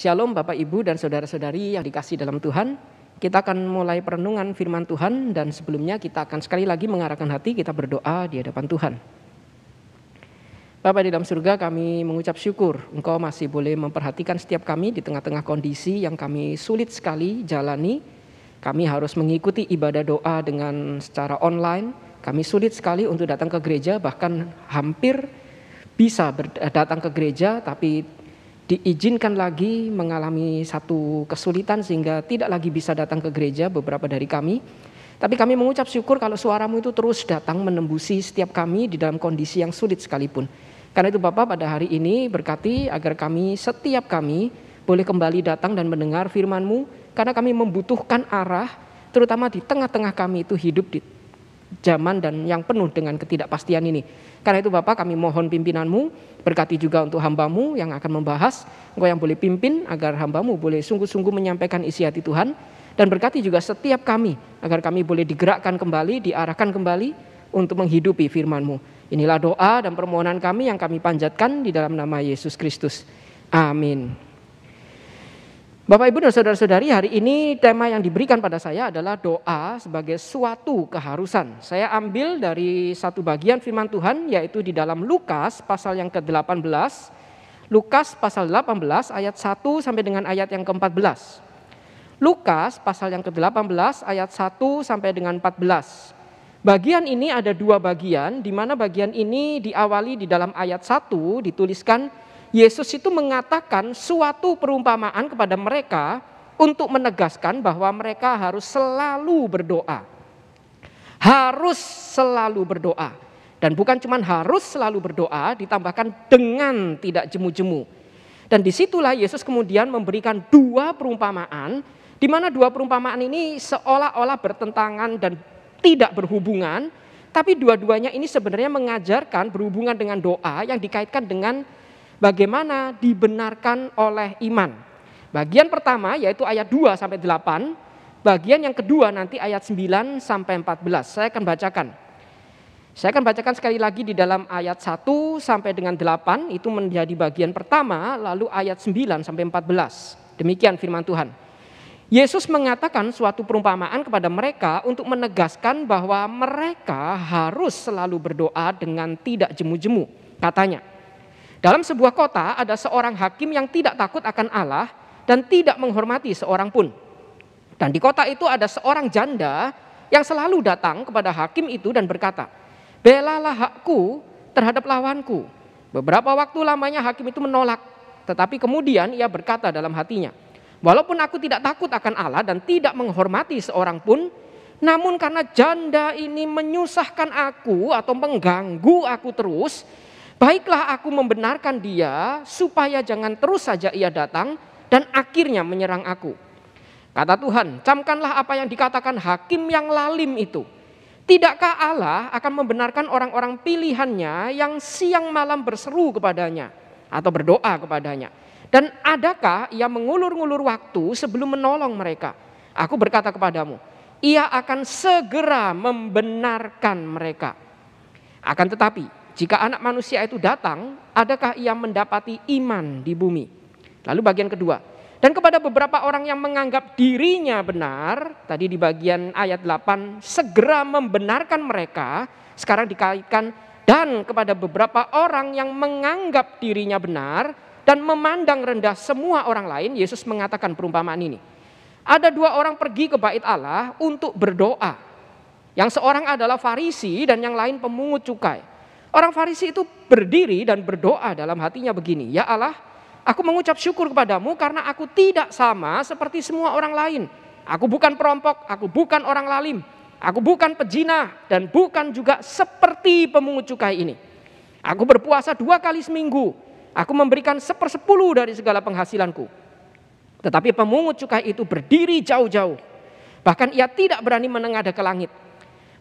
Shalom Bapak Ibu dan Saudara-saudari yang dikasihi dalam Tuhan. Kita akan mulai perenungan firman Tuhan dan sebelumnya kita akan sekali lagi mengarahkan hati kita berdoa di hadapan Tuhan. Bapa di dalam surga, kami mengucap syukur Engkau masih boleh memperhatikan setiap kami di tengah-tengah kondisi yang kami sulit sekali jalani. Kami harus mengikuti ibadah doa dengan secara online. Kami sulit sekali untuk datang ke gereja, bahkan hampir bisa datang ke gereja tapi diizinkan lagi mengalami satu kesulitan sehingga tidak lagi bisa datang ke gereja beberapa dari kami. Tapi kami mengucap syukur kalau suaramu itu terus datang menembusi setiap kami di dalam kondisi yang sulit sekalipun. Karena itu Bapak, pada hari ini berkati agar setiap kami boleh kembali datang dan mendengar firman-Mu. Karena kami membutuhkan arah, terutama di tengah-tengah kami itu hidup di zaman dan yang penuh dengan ketidakpastian ini. Karena itu Bapak, kami mohon pimpinan-Mu, berkati juga untuk hamba-Mu yang akan membahas. Engkau yang boleh pimpin agar hamba-Mu boleh sungguh-sungguh menyampaikan isi hati Tuhan. Dan berkati juga setiap kami agar kami boleh digerakkan kembali, diarahkan kembali untuk menghidupi firman-Mu. Inilah doa dan permohonan kami yang kami panjatkan di dalam nama Yesus Kristus. Amin. Bapak Ibu dan Saudara-saudari, hari ini tema yang diberikan pada saya adalah doa sebagai suatu keharusan. Saya ambil dari satu bagian firman Tuhan, yaitu di dalam Lukas pasal yang ke-18. Lukas pasal 18 ayat 1 sampai dengan ayat yang ke-14. Lukas pasal yang ke-18 ayat 1 sampai dengan 14. Bagian ini ada dua bagian, di mana bagian ini diawali di dalam ayat 1 dituliskan Yesus itu mengatakan suatu perumpamaan kepada mereka untuk menegaskan bahwa mereka harus selalu berdoa. Harus selalu berdoa. Dan bukan cuma harus selalu berdoa, ditambahkan dengan tidak jemu-jemu. Dan disitulah Yesus kemudian memberikan dua perumpamaan, di mana dua perumpamaan ini seolah-olah bertentangan dan tidak berhubungan, tapi dua-duanya ini sebenarnya mengajarkan berhubungan dengan doa yang dikaitkan dengan bagaimana dibenarkan oleh iman. Bagian pertama yaitu ayat 2 sampai 8, bagian yang kedua nanti ayat 9 sampai 14. Saya akan bacakan sekali lagi di dalam ayat 1 sampai dengan 8, itu menjadi bagian pertama, lalu ayat 9 sampai 14. Demikian firman Tuhan. Yesus mengatakan suatu perumpamaan kepada mereka untuk menegaskan bahwa mereka harus selalu berdoa dengan tidak jemu-jemu. Katanya, dalam sebuah kota ada seorang hakim yang tidak takut akan Allah dan tidak menghormati seorang pun. Dan di kota itu ada seorang janda yang selalu datang kepada hakim itu dan berkata, "Belalah hakku terhadap lawanku." Beberapa waktu lamanya hakim itu menolak, tetapi kemudian ia berkata dalam hatinya, "Walaupun aku tidak takut akan Allah dan tidak menghormati seorang pun, namun karena janda ini menyusahkan aku atau mengganggu aku terus, baiklah aku membenarkan dia supaya jangan terus saja ia datang dan akhirnya menyerang aku." Kata Tuhan, camkanlah apa yang dikatakan hakim yang lalim itu. Tidakkah Allah akan membenarkan orang-orang pilihannya yang siang malam berseru kepadanya atau berdoa kepadanya? Dan adakah ia mengulur-ngulur waktu sebelum menolong mereka? Aku berkata kepadamu, ia akan segera membenarkan mereka. Akan tetapi, jika anak manusia itu datang, adakah ia mendapati iman di bumi? Lalu bagian kedua, dan kepada beberapa orang yang menganggap dirinya benar, tadi di bagian ayat 8, segera membenarkan mereka, sekarang dikaitkan, dan kepada beberapa orang yang menganggap dirinya benar, dan memandang rendah semua orang lain, Yesus mengatakan perumpamaan ini. Ada dua orang pergi ke bait Allah untuk berdoa. Yang seorang adalah Farisi dan yang lain pemungut cukai. Orang Farisi itu berdiri dan berdoa dalam hatinya begini, "Ya Allah, aku mengucap syukur kepadamu karena aku tidak sama seperti semua orang lain. Aku bukan perampok, aku bukan orang lalim, aku bukan pezina, dan bukan juga seperti pemungut cukai ini. Aku berpuasa 2 kali seminggu. Aku memberikan 1/10 dari segala penghasilanku." Tetapi pemungut cukai itu berdiri jauh-jauh. Bahkan ia tidak berani menengadah ke langit.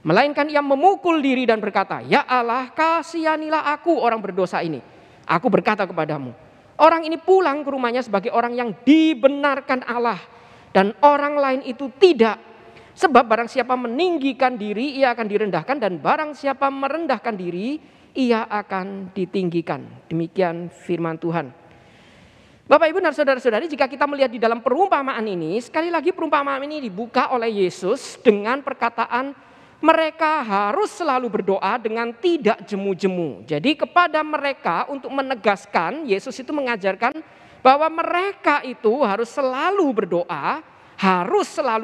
Melainkan ia memukul diri dan berkata, "Ya Allah, kasihanilah aku orang berdosa ini. Aku berkata kepadamu, orang ini pulang ke rumahnya sebagai orang yang dibenarkan Allah. Dan orang lain itu tidak. Sebab barang siapa meninggikan diri, ia akan direndahkan. Dan barang siapa merendahkan diri, ia akan ditinggikan." Demikian firman Tuhan. Bapak Ibu dan saudara-saudari, jika kita melihat di dalam perumpamaan ini, sekali lagi perumpamaan ini dibuka oleh Yesus dengan perkataan mereka harus selalu berdoa dengan tidak jemu-jemu. Jadi kepada mereka untuk menegaskan, Yesus itu mengajarkan bahwa mereka itu harus selalu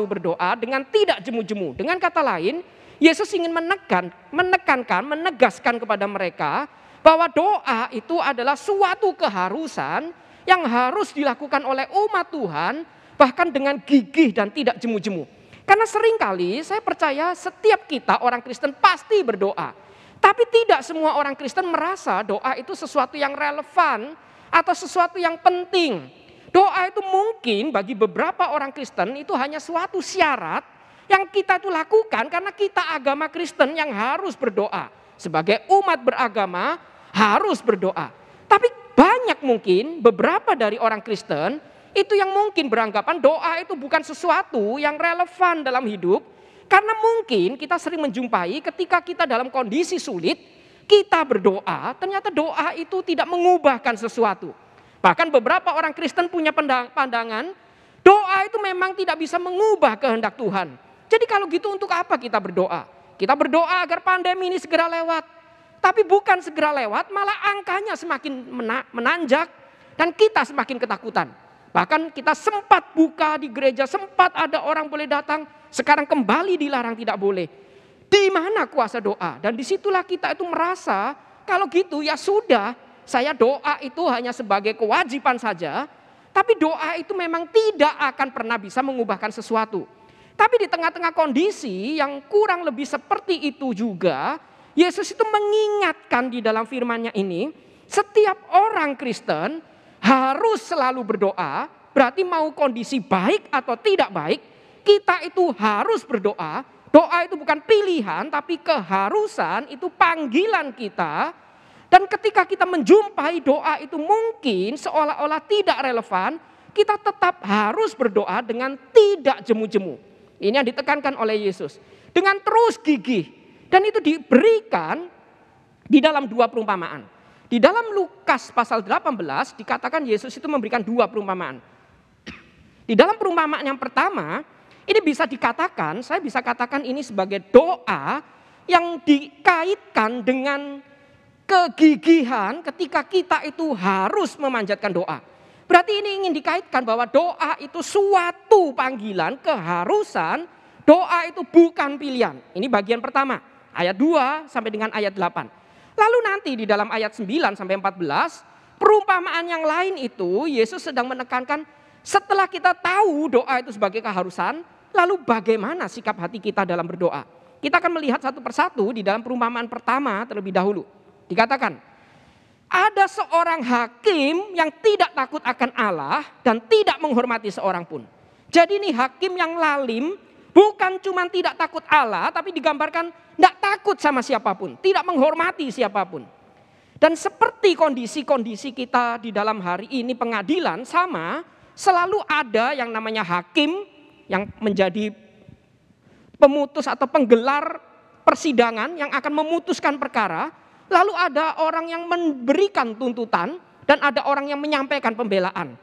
berdoa dengan tidak jemu-jemu. Dengan kata lain, Yesus ingin menegaskan kepada mereka bahwa doa itu adalah suatu keharusan yang harus dilakukan oleh umat Tuhan, bahkan dengan gigih dan tidak jemu-jemu. Karena seringkali saya percaya setiap kita orang Kristen pasti berdoa. Tapi tidak semua orang Kristen merasa doa itu sesuatu yang relevan atau sesuatu yang penting. Doa itu mungkin bagi beberapa orang Kristen itu hanya suatu syarat yang kita itu lakukan karena kita agama Kristen yang harus berdoa. Sebagai umat beragama harus berdoa. Tapi banyak mungkin beberapa dari orang Kristen itu yang mungkin beranggapan doa itu bukan sesuatu yang relevan dalam hidup. Karena mungkin kita sering menjumpai ketika kita dalam kondisi sulit, kita berdoa, ternyata doa itu tidak mengubahkan sesuatu. Bahkan beberapa orang Kristen punya pandangan, doa itu memang tidak bisa mengubah kehendak Tuhan. Jadi kalau gitu untuk apa kita berdoa? Kita berdoa agar pandemi ini segera lewat. Tapi bukan segera lewat, malah angkanya semakin menanjak dan kita semakin ketakutan. Bahkan kita sempat buka di gereja, sempat ada orang boleh datang, sekarang kembali dilarang tidak boleh. Di mana kuasa doa? Dan disitulah kita itu merasa kalau gitu ya sudah, saya doa itu hanya sebagai kewajiban saja. Tapi doa itu memang tidak akan pernah bisa mengubahkan sesuatu. Tapi di tengah-tengah kondisi yang kurang lebih seperti itu juga, Yesus itu mengingatkan di dalam firman-Nya ini, setiap orang Kristen harus selalu berdoa, berarti mau kondisi baik atau tidak baik, kita itu harus berdoa. Doa itu bukan pilihan, tapi keharusan, itu panggilan kita. Dan ketika kita menjumpai doa itu mungkin seolah-olah tidak relevan, kita tetap harus berdoa dengan tidak jemu-jemu. Ini yang ditekankan oleh Yesus. Dengan terus gigih. Dan itu diberikan di dalam dua perumpamaan. Di dalam Lukas pasal 18 dikatakan Yesus itu memberikan dua perumpamaan. Di dalam perumpamaan yang pertama, ini bisa dikatakan, saya bisa katakan ini sebagai doa yang dikaitkan dengan kegigihan ketika kita itu harus memanjatkan doa. Berarti ini ingin dikaitkan bahwa doa itu suatu panggilan, keharusan, doa itu bukan pilihan. Ini bagian pertama. Ayat 2 sampai dengan ayat 8. Lalu nanti di dalam ayat 9 sampai 14, perumpamaan yang lain itu Yesus sedang menekankan setelah kita tahu doa itu sebagai keharusan, lalu bagaimana sikap hati kita dalam berdoa. Kita akan melihat satu persatu di dalam perumpamaan pertama terlebih dahulu. Dikatakan, ada seorang hakim yang tidak takut akan Allah dan tidak menghormati seorang pun. Jadi ini hakim yang lalim, bukan cuma tidak takut Allah, tapi digambarkan tidak takut sama siapapun, tidak menghormati siapapun. Dan seperti kondisi-kondisi kita di dalam hari ini pengadilan sama, selalu ada yang namanya hakim yang menjadi pemutus atau penggelar persidangan yang akan memutuskan perkara. Lalu ada orang yang memberikan tuntutan dan ada orang yang menyampaikan pembelaan.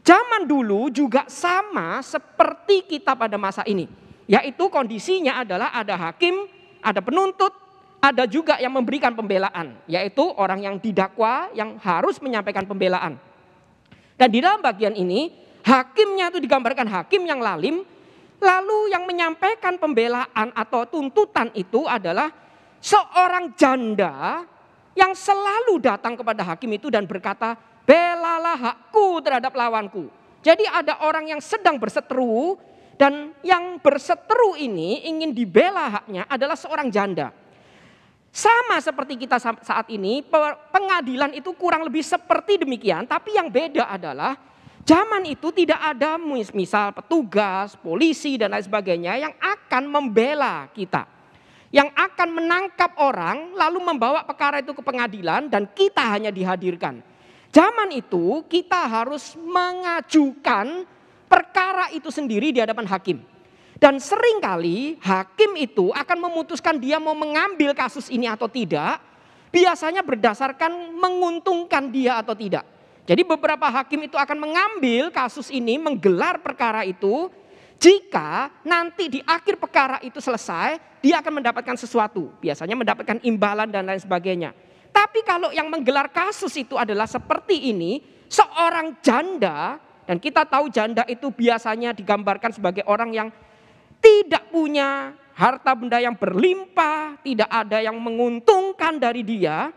Zaman dulu juga sama seperti kita pada masa ini. Yaitu kondisinya adalah ada hakim, ada penuntut, ada juga yang memberikan pembelaan. Yaitu orang yang didakwa yang harus menyampaikan pembelaan. Dan di dalam bagian ini, hakimnya itu digambarkan hakim yang lalim. Lalu yang menyampaikan pembelaan atau tuntutan itu adalah seorang janda yang selalu datang kepada hakim itu dan berkata, belalah hakku terhadap lawanku. Jadi ada orang yang sedang berseteru. Dan yang berseteru ini ingin dibela haknya adalah seorang janda. Sama seperti kita saat ini, pengadilan itu kurang lebih seperti demikian. Tapi yang beda adalah zaman itu tidak ada misal petugas, polisi dan lain sebagainya yang akan membela kita. Yang akan menangkap orang lalu membawa perkara itu ke pengadilan dan kita hanya dihadirkan. Zaman itu kita harus mengajukan perkara itu sendiri di hadapan hakim. Dan seringkali hakim itu akan memutuskan dia mau mengambil kasus ini atau tidak. Biasanya berdasarkan menguntungkan dia atau tidak. Jadi beberapa hakim itu akan mengambil kasus ini, menggelar perkara itu. Jika nanti di akhir perkara itu selesai, dia akan mendapatkan sesuatu. Biasanya mendapatkan imbalan dan lain sebagainya. Tapi kalau yang menggelar kasus itu adalah seperti ini, seorang janda, dan kita tahu janda itu biasanya digambarkan sebagai orang yang tidak punya harta benda yang berlimpah, tidak ada yang menguntungkan dari dia.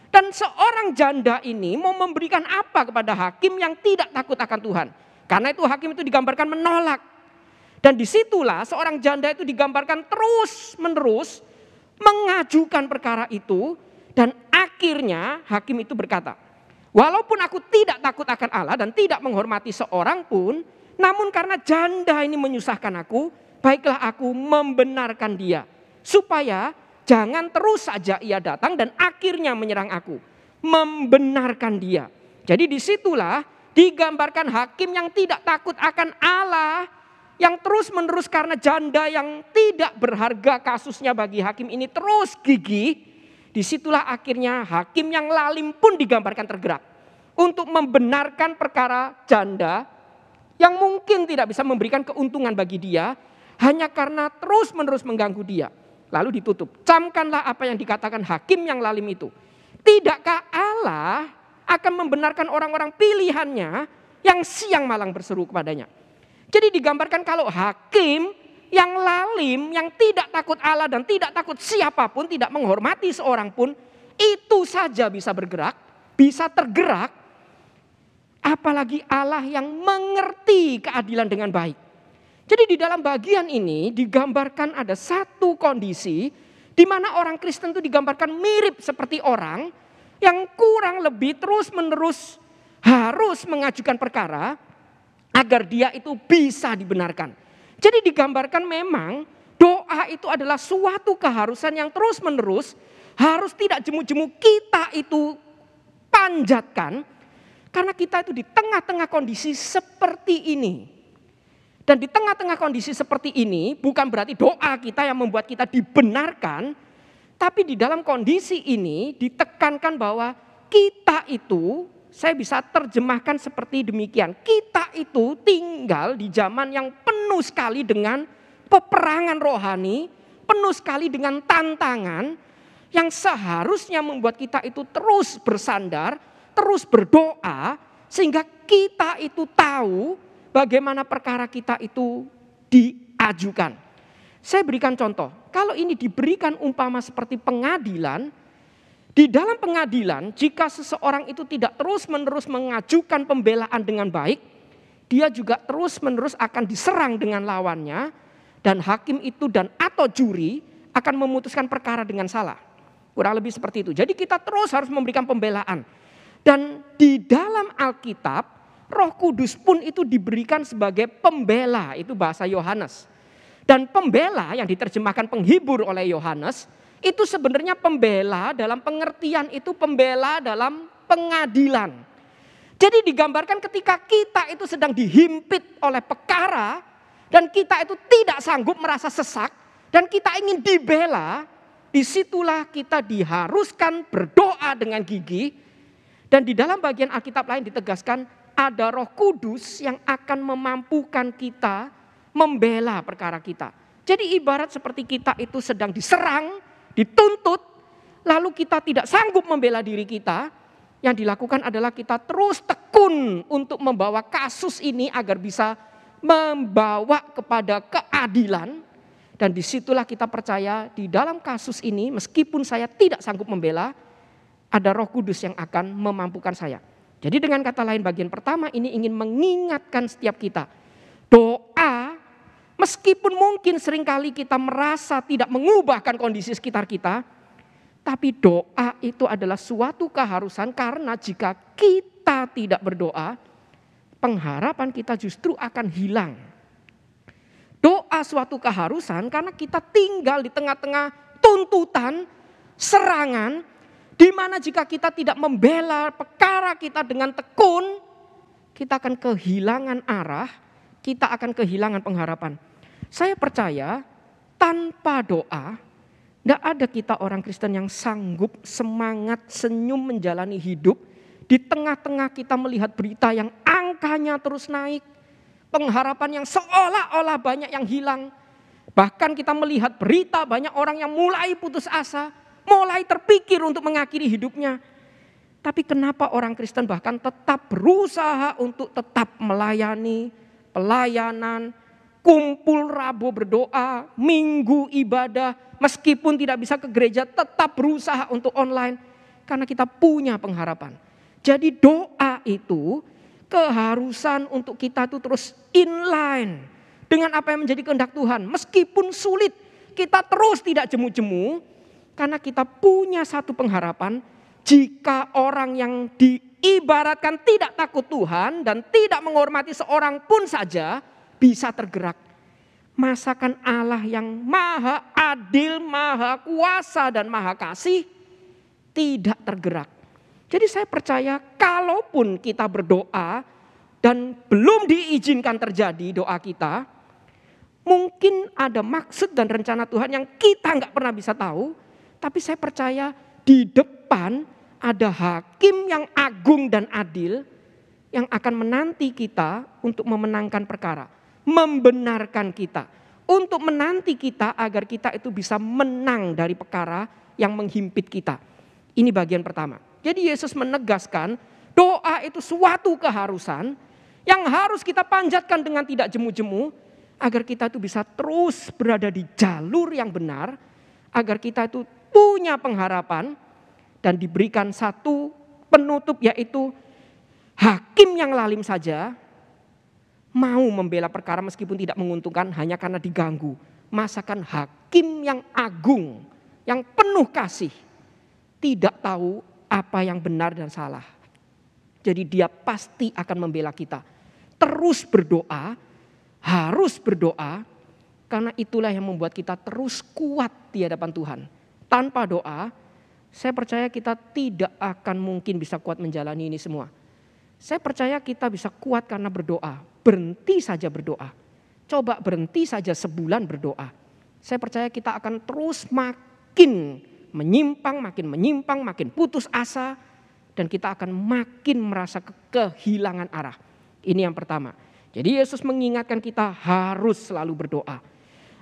Dan seorang janda ini mau memberikan apa kepada hakim yang tidak takut akan Tuhan. Karena itu hakim itu digambarkan menolak. Dan disitulah seorang janda itu digambarkan terus menerus mengajukan perkara itu. Dan akhirnya hakim itu berkata, walaupun aku tidak takut akan Allah dan tidak menghormati seorang pun, namun karena janda ini menyusahkan aku, baiklah aku membenarkan dia. Supaya jangan terus saja ia datang dan akhirnya menyerang aku. Membenarkan dia. Jadi disitulah digambarkan hakim yang tidak takut akan Allah, yang terus menerus karena janda yang tidak berharga kasusnya bagi hakim ini terus gigih. Disitulah akhirnya hakim yang lalim pun digambarkan tergerak. Untuk membenarkan perkara janda yang mungkin tidak bisa memberikan keuntungan bagi dia. Hanya karena terus menerus mengganggu dia. Lalu ditutup. Camkanlah apa yang dikatakan hakim yang lalim itu. Tidakkah Allah akan membenarkan orang-orang pilihannya yang siang malang berseru kepadanya. Jadi digambarkan kalau hakim yang lalim, yang tidak takut Allah dan tidak takut siapapun, tidak menghormati seorang pun, itu saja bisa bergerak, bisa tergerak. Apalagi Allah yang mengerti keadilan dengan baik. Jadi di dalam bagian ini digambarkan ada satu kondisi di mana orang Kristen itu digambarkan mirip seperti orang yang kurang lebih terus menerus harus mengajukan perkara agar dia itu bisa dibenarkan. Jadi digambarkan memang doa itu adalah suatu keharusan yang terus menerus harus tidak jemu-jemu kita itu panjatkan. Karena kita itu di tengah-tengah kondisi seperti ini. Dan di tengah-tengah kondisi seperti ini bukan berarti doa kita yang membuat kita dibenarkan. Tapi di dalam kondisi ini ditekankan bahwa kita itu, saya bisa terjemahkan seperti demikian. Kita itu tinggal di zaman yang penuh sekali dengan peperangan rohani, penuh sekali dengan tantangan yang seharusnya membuat kita itu terus bersandar, terus berdoa sehingga kita itu tahu bagaimana perkara kita itu diajukan. Saya berikan contoh, kalau ini diberikan umpama seperti pengadilan, di dalam pengadilan, jika seseorang itu tidak terus-menerus mengajukan pembelaan dengan baik, dia juga terus-menerus akan diserang dengan lawannya, dan hakim itu dan atau juri akan memutuskan perkara dengan salah. Kurang lebih seperti itu. Jadi kita terus harus memberikan pembelaan. Dan di dalam Alkitab, Roh Kudus pun itu diberikan sebagai pembela, itu bahasa Yohanes. Dan pembela yang diterjemahkan penghibur oleh Yohanes, itu sebenarnya pembela dalam pengertian itu pembela dalam pengadilan. Jadi digambarkan ketika kita itu sedang dihimpit oleh perkara dan kita itu tidak sanggup merasa sesak dan kita ingin dibela, disitulah kita diharuskan berdoa dengan gigih. Dan di dalam bagian Alkitab lain ditegaskan ada Roh Kudus yang akan memampukan kita membela perkara kita. Jadi ibarat seperti kita itu sedang diserang, dituntut, lalu kita tidak sanggup membela diri kita, yang dilakukan adalah kita terus tekun untuk membawa kasus ini agar bisa membawa kepada keadilan. Dan disitulah kita percaya di dalam kasus ini meskipun saya tidak sanggup membela, ada Roh Kudus yang akan memampukan saya. Jadi dengan kata lain bagian pertama ini ingin mengingatkan setiap kita. Doa meskipun mungkin seringkali kita merasa tidak mengubahkan kondisi sekitar kita, tapi doa itu adalah suatu keharusan karena jika kita tidak berdoa, pengharapan kita justru akan hilang. Doa suatu keharusan karena kita tinggal di tengah-tengah tuntutan, serangan, di mana jika kita tidak membela perkara kita dengan tekun, kita akan kehilangan arah, kita akan kehilangan pengharapan. Saya percaya tanpa doa, tidak ada kita orang Kristen yang sanggup semangat senyum menjalani hidup Di tengah-tengah kita melihat berita yang angkanya terus naik, pengharapan yang seolah-olah banyak yang hilang. Bahkan kita melihat berita banyak orang yang mulai putus asa, mulai terpikir untuk mengakhiri hidupnya. Tapi kenapa orang Kristen bahkan tetap berusaha untuk tetap melayani, pelayanan, kumpul Rabu berdoa, Minggu ibadah, meskipun tidak bisa ke gereja tetap berusaha untuk online. Karena kita punya pengharapan. Jadi doa itu keharusan untuk kita tuh terus inline dengan apa yang menjadi kehendak Tuhan. Meskipun sulit, kita terus tidak jemu-jemu karena kita punya satu pengharapan. Jika orang yang diibaratkan tidak takut Tuhan dan tidak menghormati seorang pun saja bisa tergerak. Masakan Allah yang maha adil, maha kuasa dan maha kasih tidak tergerak. Jadi saya percaya kalaupun kita berdoa dan belum diizinkan terjadi doa kita, mungkin ada maksud dan rencana Tuhan yang kita nggak pernah bisa tahu. Tapi saya percaya di depan ada hakim yang agung dan adil yang akan menanti kita untuk memenangkan perkara, membenarkan kita, untuk menanti kita agar kita itu bisa menang dari perkara yang menghimpit kita. Ini bagian pertama. Jadi Yesus menegaskan doa itu suatu keharusan yang harus kita panjatkan dengan tidak jemu-jemu agar kita itu bisa terus berada di jalur yang benar, agar kita itu punya pengharapan dan diberikan satu penutup yaitu hakim yang lalim saja mau membela perkara meskipun tidak menguntungkan hanya karena diganggu. Masakan hakim yang agung, yang penuh kasih, tidak tahu apa yang benar dan salah. Jadi dia pasti akan membela kita. Terus berdoa, harus berdoa, karena itulah yang membuat kita terus kuat di hadapan Tuhan. Tanpa doa, saya percaya kita tidak akan mungkin bisa kuat menjalani ini semua. Saya percaya kita bisa kuat karena berdoa. Berhenti saja berdoa. Coba berhenti saja sebulan berdoa. Saya percaya kita akan terus makin menyimpang, makin putus asa. Dan kita akan makin merasa kehilangan arah. Ini yang pertama. Jadi Yesus mengingatkan kita harus selalu berdoa.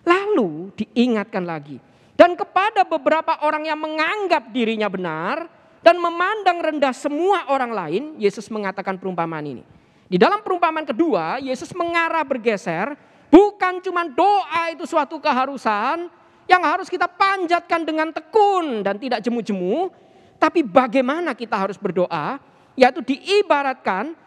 Lalu diingatkan lagi. Dan kepada beberapa orang yang menganggap dirinya benar dan memandang rendah semua orang lain, Yesus mengatakan perumpamaan ini. Di dalam perumpamaan kedua, Yesus mengarah bergeser, bukan cuma doa itu suatu keharusan yang harus kita panjatkan dengan tekun dan tidak jemu-jemu, tapi bagaimana kita harus berdoa, yaitu diibaratkan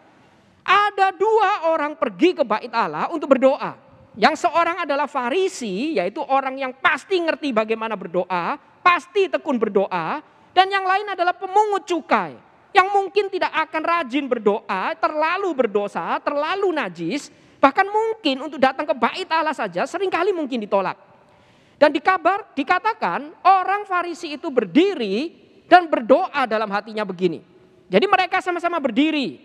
ada dua orang pergi ke bait Allah untuk berdoa. Yang seorang adalah Farisi, yaitu orang yang pasti ngerti bagaimana berdoa, pasti tekun berdoa. Dan yang lain adalah pemungut cukai, yang mungkin tidak akan rajin berdoa, terlalu berdosa, terlalu najis. Bahkan mungkin untuk datang ke bait Allah saja seringkali mungkin ditolak. Dan dikatakan orang Farisi itu berdiri dan berdoa dalam hatinya begini. Jadi mereka sama-sama berdiri.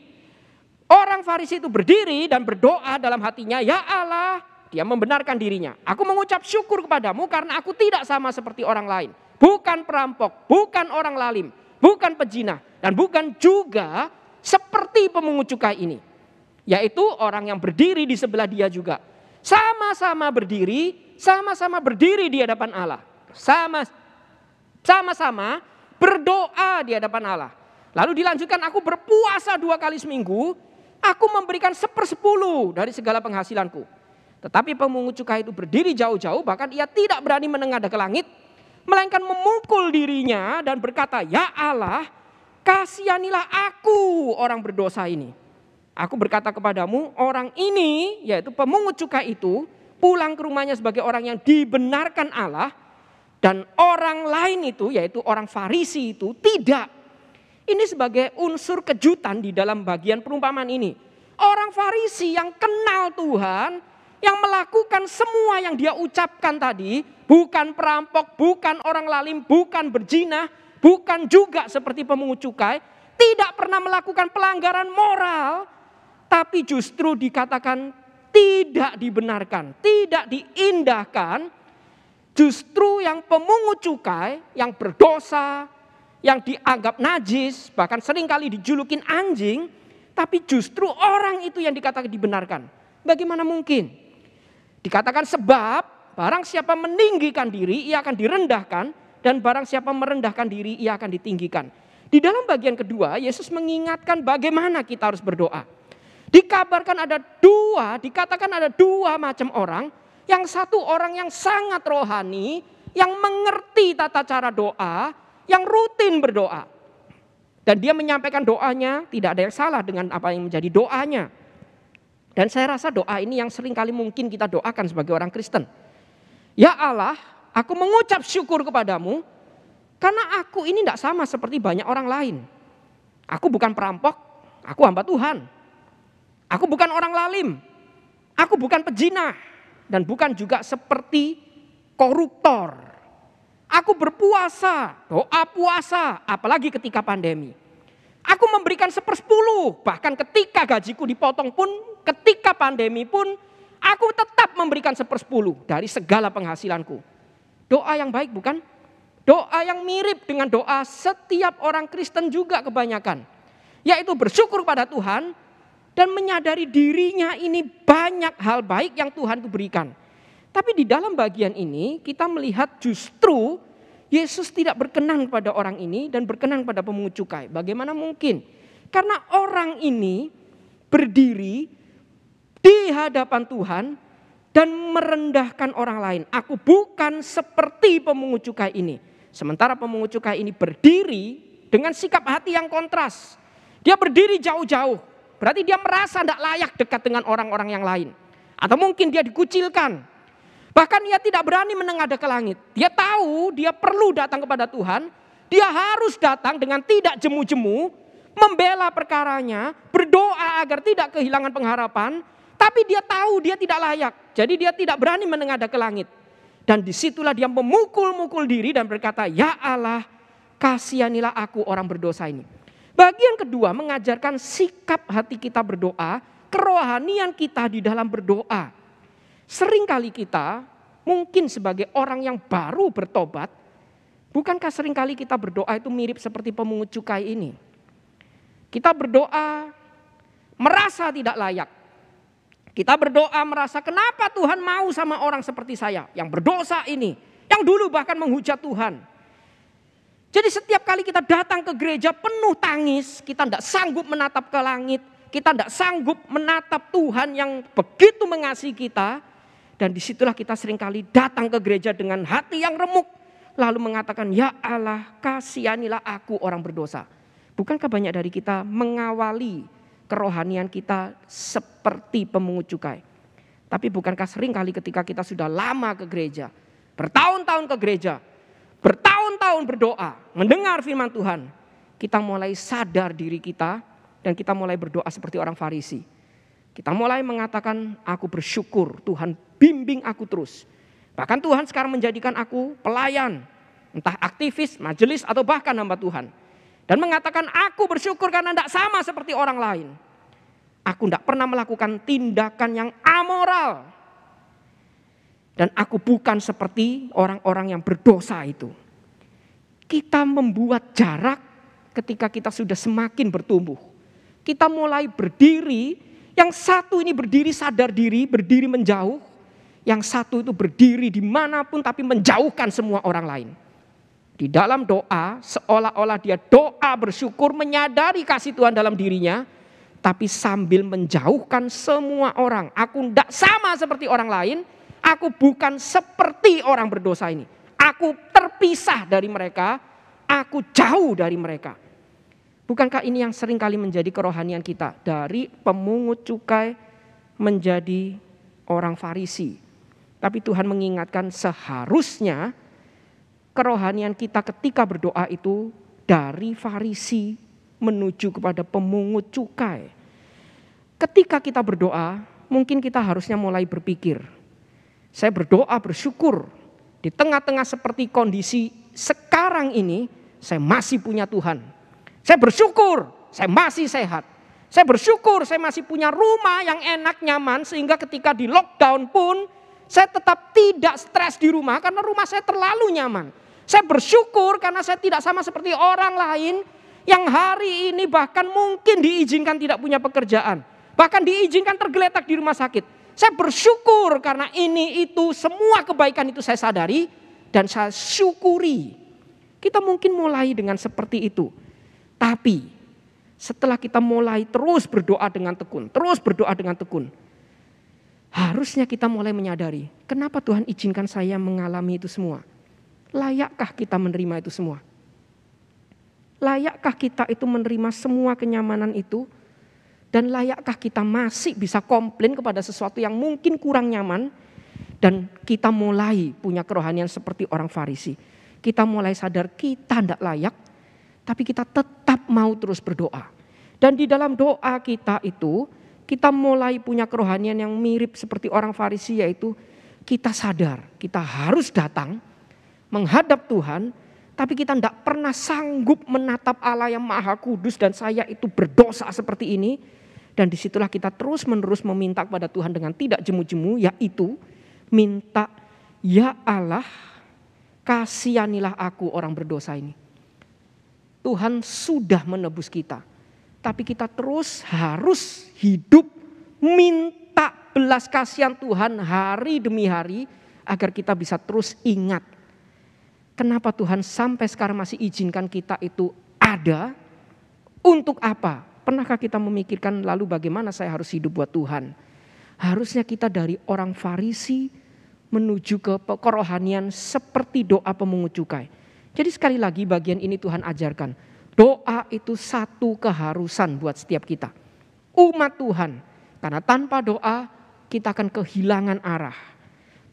Orang Farisi itu berdiri dan berdoa dalam hatinya, ya Allah, dia membenarkan dirinya. Aku mengucap syukur kepadamu karena aku tidak sama seperti orang lain. Bukan perampok, bukan orang lalim, bukan pezina, dan bukan juga seperti pemungut cukai ini. Yaitu orang yang berdiri di sebelah dia juga. Sama-sama berdiri di hadapan Allah. Sama-sama berdoa di hadapan Allah. Lalu dilanjutkan, aku berpuasa 2 kali seminggu, aku memberikan 1/10 dari segala penghasilanku. Tetapi pemungut cukai itu berdiri jauh-jauh, bahkan ia tidak berani menengadah ke langit, melainkan memukul dirinya dan berkata, ya Allah, kasihanilah aku orang berdosa ini. Aku berkata kepadamu, orang ini, yaitu pemungut cukai itu, pulang ke rumahnya sebagai orang yang dibenarkan Allah, dan orang lain itu, yaitu orang Farisi itu, tidak. Ini sebagai unsur kejutan di dalam bagian perumpamaan ini. Orang Farisi yang kenal Tuhan, yang melakukan semua yang dia ucapkan tadi, bukan perampok, bukan orang lalim, bukan berzina, bukan juga seperti pemungut cukai, tidak pernah melakukan pelanggaran moral, tapi justru dikatakan tidak dibenarkan, tidak diindahkan. Justru yang pemungut cukai, yang berdosa, yang dianggap najis, bahkan seringkali dijulukin anjing, tapi justru orang itu yang dikatakan dibenarkan. Bagaimana mungkin? Dikatakan sebab barang siapa meninggikan diri, ia akan direndahkan, dan barang siapa merendahkan diri, ia akan ditinggikan. Di dalam bagian kedua, Yesus mengingatkan bagaimana kita harus berdoa. Dikabarkan dikatakan ada dua macam orang. Yang satu orang yang sangat rohani, yang mengerti tata cara doa, yang rutin berdoa. Dan dia menyampaikan doanya, tidak ada yang salah dengan apa yang menjadi doanya. Dan saya rasa doa ini yang sering kali mungkin kita doakan sebagai orang Kristen. Ya Allah, aku mengucap syukur kepadamu, karena aku ini tidak sama seperti banyak orang lain. Aku bukan perampok, aku hamba Tuhan. Aku bukan orang lalim, aku bukan pejinah, dan bukan juga seperti koruptor. Aku berpuasa, doa puasa, apalagi ketika pandemi. Aku memberikan 1/10, bahkan ketika gajiku dipotong pun, ketika pandemi pun, aku tetap memberikan 1/10 dari segala penghasilanku. Doa yang baik bukan? Doa yang mirip dengan doa setiap orang Kristen juga kebanyakan. Yaitu bersyukur pada Tuhan dan menyadari dirinya ini banyak hal baik yang Tuhan itu berikan. Tapi di dalam bagian ini kita melihat justru Yesus tidak berkenan pada orang ini dan berkenan pada pemungut cukai. Bagaimana mungkin? Karena orang ini berdiri di hadapan Tuhan dan merendahkan orang lain. Aku bukan seperti pemungut cukai ini. Sementara pemungut cukai ini berdiri dengan sikap hati yang kontras. Dia berdiri jauh-jauh. Berarti dia merasa tidak layak dekat dengan orang-orang yang lain. Atau mungkin dia dikucilkan. Bahkan ia tidak berani menengadah ke langit. Dia tahu dia perlu datang kepada Tuhan. Dia harus datang dengan tidak jemu-jemu. Membela perkaranya. Berdoa agar tidak kehilangan pengharapan. Tapi dia tahu dia tidak layak. Jadi dia tidak berani menengadah ke langit. Dan disitulah dia memukul-mukul diri dan berkata, ya Allah, kasihanilah aku orang berdosa ini. Bagian kedua mengajarkan sikap hati kita berdoa. Kerohanian kita di dalam berdoa. Seringkali kita mungkin sebagai orang yang baru bertobat, bukankah seringkali kita berdoa itu mirip seperti pemungut cukai ini? Kita berdoa merasa tidak layak. Kita berdoa merasa kenapa Tuhan mau sama orang seperti saya yang berdosa ini, yang dulu bahkan menghujat Tuhan. Jadi setiap kali kita datang ke gereja penuh tangis, kita tidak sanggup menatap ke langit, kita tidak sanggup menatap Tuhan yang begitu mengasihi kita. Dan disitulah kita seringkali datang ke gereja dengan hati yang remuk. Lalu mengatakan, ya Allah kasihanilah aku orang berdosa. Bukankah banyak dari kita mengawali kerohanian kita seperti pemungut cukai. Tapi bukankah seringkali ketika kita sudah lama ke gereja. Bertahun-tahun ke gereja. Bertahun-tahun berdoa. Mendengar firman Tuhan. Kita mulai sadar diri kita. Dan kita mulai berdoa seperti orang Farisi. Kita mulai mengatakan aku bersyukur Tuhan bimbing aku terus. Bahkan Tuhan sekarang menjadikan aku pelayan. Entah aktivis, majelis atau bahkan hamba Tuhan. Dan mengatakan aku bersyukur karena tidak sama seperti orang lain. Aku tidak pernah melakukan tindakan yang amoral. Dan aku bukan seperti orang-orang yang berdosa itu. Kita membuat jarak ketika kita sudah semakin bertumbuh. Kita mulai berdiri. Yang satu ini berdiri sadar diri, berdiri menjauh. Yang satu itu berdiri dimanapun tapi menjauhkan semua orang lain. Di dalam doa seolah-olah dia doa bersyukur menyadari kasih Tuhan dalam dirinya. Tapi sambil menjauhkan semua orang. Aku tidak sama seperti orang lain. Aku bukan seperti orang berdosa ini. Aku terpisah dari mereka. Aku jauh dari mereka. Bukankah ini yang sering kali menjadi kerohanian kita? Dari pemungut cukai menjadi orang Farisi. Tapi Tuhan mengingatkan seharusnya kerohanian kita ketika berdoa itu dari Farisi menuju kepada pemungut cukai. Ketika kita berdoa, mungkin kita harusnya mulai berpikir. Saya berdoa bersyukur di tengah-tengah seperti kondisi sekarang ini, saya masih punya Tuhan. Saya bersyukur saya masih sehat. Saya bersyukur saya masih punya rumah yang enak nyaman sehingga ketika di lockdown pun saya tetap tidak stres di rumah karena rumah saya terlalu nyaman. Saya bersyukur karena saya tidak sama seperti orang lain yang hari ini bahkan mungkin diizinkan tidak punya pekerjaan. Bahkan diizinkan tergeletak di rumah sakit. Saya bersyukur karena ini itu semua kebaikan itu saya sadari dan saya syukuri. Kita mungkin mulai dengan seperti itu. Tapi setelah kita mulai terus berdoa dengan tekun, harusnya kita mulai menyadari, kenapa Tuhan izinkan saya mengalami itu semua? Layakkah kita menerima itu semua? Layakkah kita itu menerima semua kenyamanan itu? Dan layakkah kita masih bisa komplain kepada sesuatu yang mungkin kurang nyaman? Dan kita mulai punya kerohanian seperti orang Farisi. Kita mulai sadar kita tidak layak, tapi kita tetap mau terus berdoa. Dan di dalam doa kita itu, kita mulai punya kerohanian yang mirip seperti orang Farisi, yaitu kita sadar kita harus datang menghadap Tuhan, tapi kita tidak pernah sanggup menatap Allah yang Maha Kudus dan saya itu berdosa seperti ini. Dan disitulah kita terus menerus meminta kepada Tuhan dengan tidak jemu-jemu, yaitu minta, ya Allah kasihanilah aku orang berdosa ini. Tuhan sudah menebus kita, tapi kita terus harus hidup minta belas kasihan Tuhan hari demi hari agar kita bisa terus ingat. Kenapa Tuhan sampai sekarang masih izinkan kita itu ada? Untuk apa? Pernahkah kita memikirkan lalu bagaimana saya harus hidup buat Tuhan? Harusnya kita dari orang Farisi menuju ke kerohanian seperti doa pemungut cukai. Jadi sekali lagi bagian ini Tuhan ajarkan. Doa itu satu keharusan buat setiap kita. Umat Tuhan. Karena tanpa doa kita akan kehilangan arah.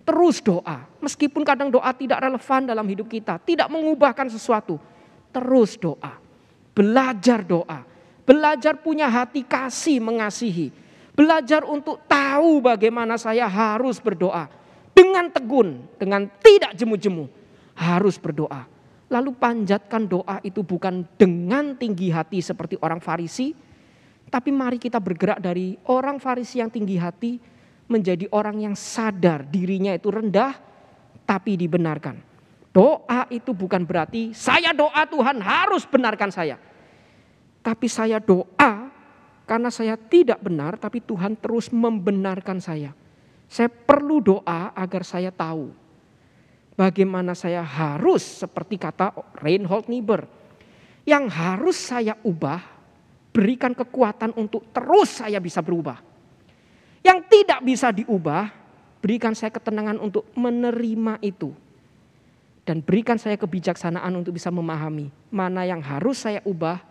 Terus doa, meskipun kadang doa tidak relevan dalam hidup kita, tidak mengubahkan sesuatu. Terus doa, belajar punya hati kasih mengasihi. Belajar untuk tahu bagaimana saya harus berdoa. Dengan tekun, dengan tidak jemu-jemu, harus berdoa. Lalu panjatkan doa itu bukan dengan tinggi hati seperti orang Farisi, tapi mari kita bergerak dari orang Farisi yang tinggi hati, menjadi orang yang sadar dirinya itu rendah tapi dibenarkan. Doa itu bukan berarti saya doa Tuhan harus benarkan saya. Tapi saya doa karena saya tidak benar tapi Tuhan terus membenarkan saya. Saya perlu doa agar saya tahu bagaimana saya harus, seperti kata Reinhold Niebuhr, yang harus saya ubah, berikan kekuatan untuk terus saya bisa berubah. Yang tidak bisa diubah, berikan saya ketenangan untuk menerima itu. Dan berikan saya kebijaksanaan untuk bisa memahami mana yang harus saya ubah,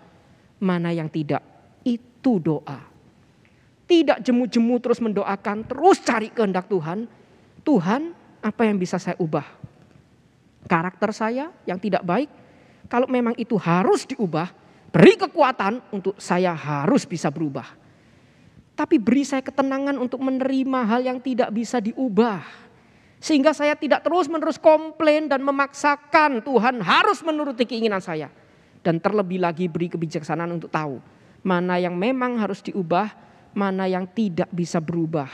mana yang tidak. Itu doa. Tidak jemu-jemu terus mendoakan, terus cari kehendak Tuhan. Tuhan, apa yang bisa saya ubah? Karakter saya yang tidak baik, kalau memang itu harus diubah, beri kekuatan untuk saya harus bisa berubah. Tapi beri saya ketenangan untuk menerima hal yang tidak bisa diubah. Sehingga saya tidak terus-menerus komplain dan memaksakan Tuhan harus menuruti keinginan saya. Dan terlebih lagi beri kebijaksanaan untuk tahu mana yang memang harus diubah, mana yang tidak bisa berubah.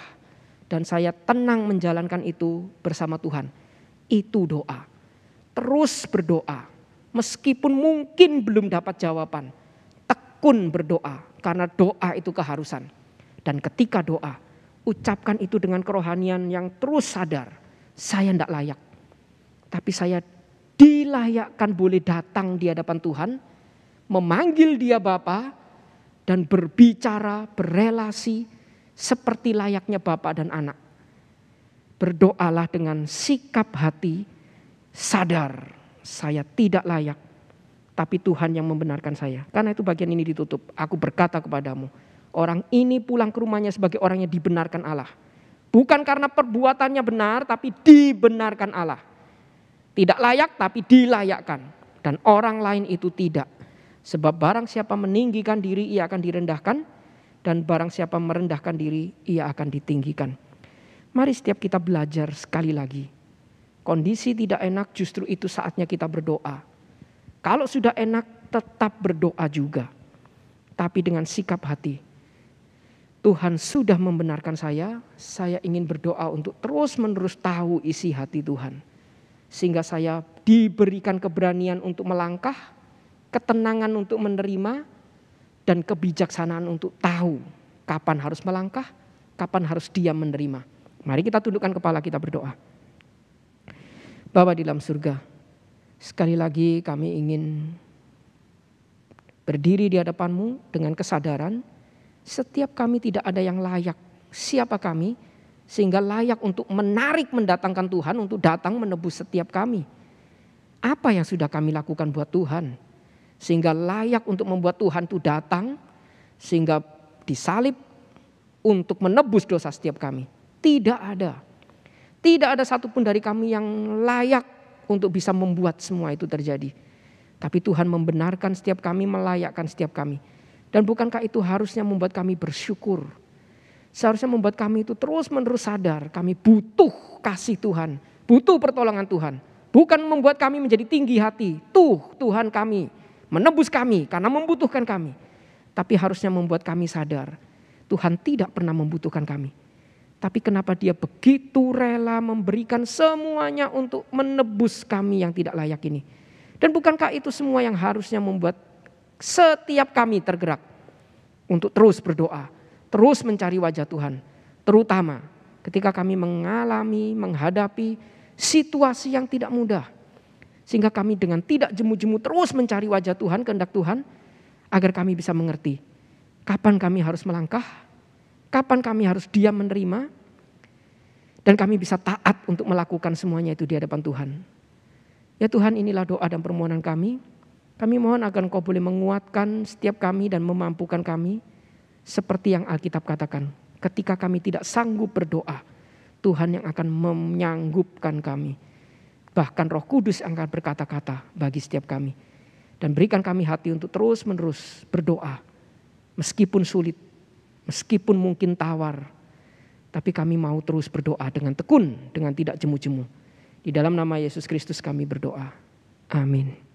Dan saya tenang menjalankan itu bersama Tuhan. Itu doa. Terus berdoa. Meskipun mungkin belum dapat jawaban. Tekun berdoa karena doa itu keharusan. Dan ketika doa, ucapkan itu dengan kerohanian yang terus sadar. Saya tidak layak. Tapi saya dilayakkan boleh datang di hadapan Tuhan. Memanggil dia Bapa. Dan berbicara, berelasi seperti layaknya Bapa dan anak. Berdoalah dengan sikap hati. Sadar saya tidak layak. Tapi Tuhan yang membenarkan saya. Karena itu bagian ini ditutup. Aku berkata kepadamu. Orang ini pulang ke rumahnya sebagai orang yang dibenarkan Allah. Bukan karena perbuatannya benar, tapi dibenarkan Allah. Tidak layak, tapi dilayakkan. Dan orang lain itu tidak. Sebab barang siapa meninggikan diri, ia akan direndahkan. Dan barang siapa merendahkan diri, ia akan ditinggikan. Mari setiap kita belajar sekali lagi. Kondisi tidak enak, justru itu saatnya kita berdoa. Kalau sudah enak, tetap berdoa juga. Tapi dengan sikap hati. Tuhan sudah membenarkan saya ingin berdoa untuk terus menerus tahu isi hati Tuhan. Sehingga saya diberikan keberanian untuk melangkah, ketenangan untuk menerima, dan kebijaksanaan untuk tahu kapan harus melangkah, kapan harus diam menerima. Mari kita tundukkan kepala, kita berdoa. Bapa di dalam surga, sekali lagi kami ingin berdiri di hadapan-Mu dengan kesadaran setiap kami tidak ada yang layak. Siapa kami sehingga layak untuk menarik mendatangkan Tuhan untuk datang menebus setiap kami? Apa yang sudah kami lakukan buat Tuhan sehingga layak untuk membuat Tuhan itu datang, sehingga disalib untuk menebus dosa setiap kami? Tidak ada. Tidak ada satupun dari kami yang layak untuk bisa membuat semua itu terjadi. Tapi Tuhan membenarkan setiap kami, melayakkan setiap kami. Dan bukankah itu harusnya membuat kami bersyukur? Seharusnya membuat kami itu terus-menerus sadar kami butuh kasih Tuhan, butuh pertolongan Tuhan. Bukan membuat kami menjadi tinggi hati, Tuhan kami menebus kami karena membutuhkan kami. Tapi harusnya membuat kami sadar Tuhan tidak pernah membutuhkan kami. Tapi kenapa Dia begitu rela memberikan semuanya untuk menebus kami yang tidak layak ini? Dan bukankah itu semua yang harusnya membuat setiap kami tergerak untuk terus berdoa, terus mencari wajah Tuhan. Terutama ketika kami menghadapi situasi yang tidak mudah. Sehingga kami dengan tidak jemu-jemu terus mencari wajah Tuhan, kehendak Tuhan. Agar kami bisa mengerti kapan kami harus melangkah, kapan kami harus diam menerima. Dan kami bisa taat untuk melakukan semuanya itu di hadapan Tuhan. Ya Tuhan, inilah doa dan permohonan kami. Kami mohon agar Engkau boleh menguatkan setiap kami dan memampukan kami. Seperti yang Alkitab katakan, ketika kami tidak sanggup berdoa, Tuhan yang akan menyanggupkan kami. Bahkan Roh Kudus yang akan berkata-kata bagi setiap kami. Dan berikan kami hati untuk terus menerus berdoa. Meskipun sulit, meskipun mungkin tawar. Tapi kami mau terus berdoa dengan tekun, dengan tidak jemu-jemu. Di dalam nama Yesus Kristus kami berdoa. Amin.